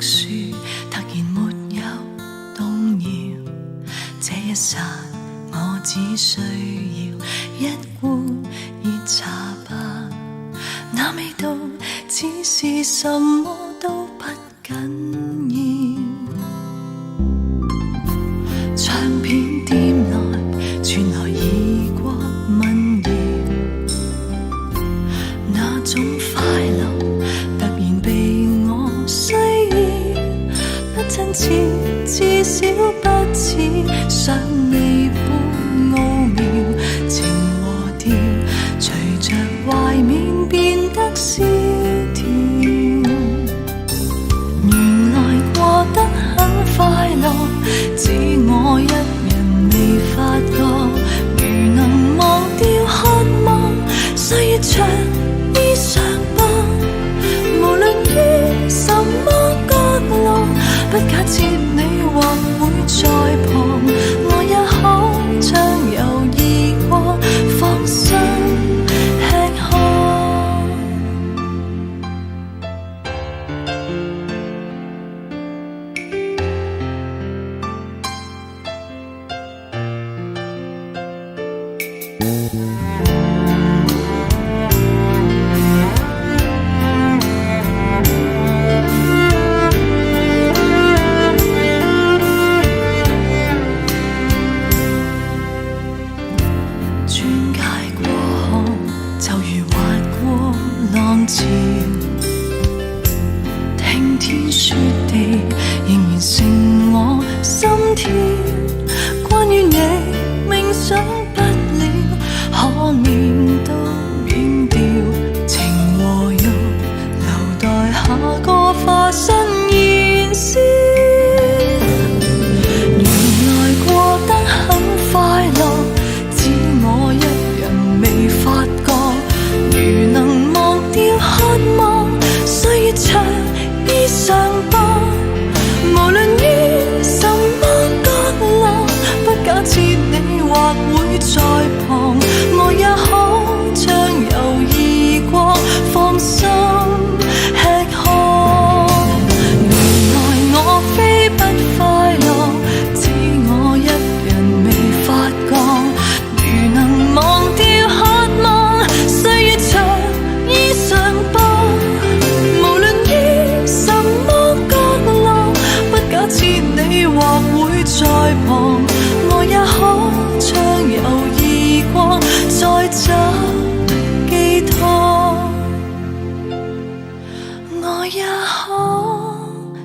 樹突然沒有動搖，這一剎我只需要一壺熱茶吧，那味道似是什麼都不緊要。唱片店內傳來異國民謠，那種快樂突然被我需要，不親切，至少不似想你般奧妙。情和調隨着懷緬變得蕭條，原來過得很快樂，只我一人未發覺。如能忘掉渴望，歲月長衣裳吧，無論於什麼角落，不假設你或會在旁，我也可將猶豫過放心吃喝。聽天說地仍然成我心跳，關於你冥想不了，可免都免掉，情和欲留待下個化身燃燒。原來過得很快樂，只我一人未發覺。如能忘掉渴望，歲月長衣裳吧，無論於什麼角落，不假設你或會在旁，我也可將猶豫過放心吃喝。原來我非不快樂，只我一人未發覺。如能忘掉渴望，歲月長衣裳吧，無論於什麼角落，不假設你或會在旁，我也可將猶豫過再找寄託，我也可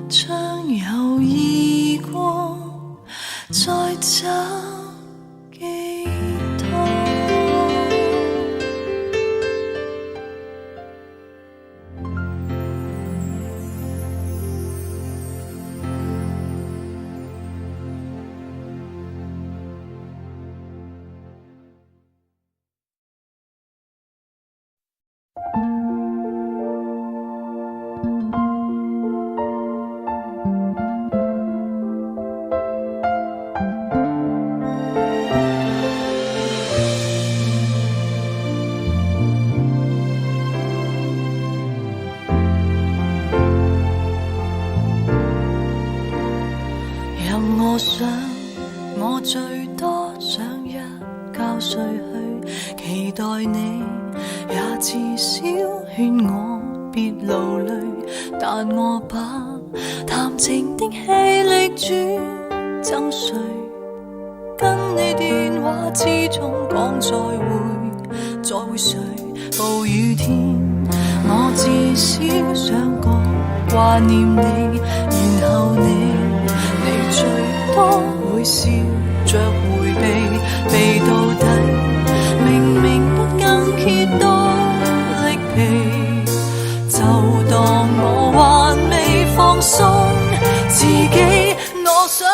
將猶豫過再找寄託。我想，我最多想一覺睡去，期待你也至少勸我別流淚，但我把談情的氣力轉贈誰？跟你電話之中講再會誰？暴雨天，我至少想講掛念你，然後你最多會笑着迴避到底，明明不更揭多力疲，就當我還未放鬆自己，我想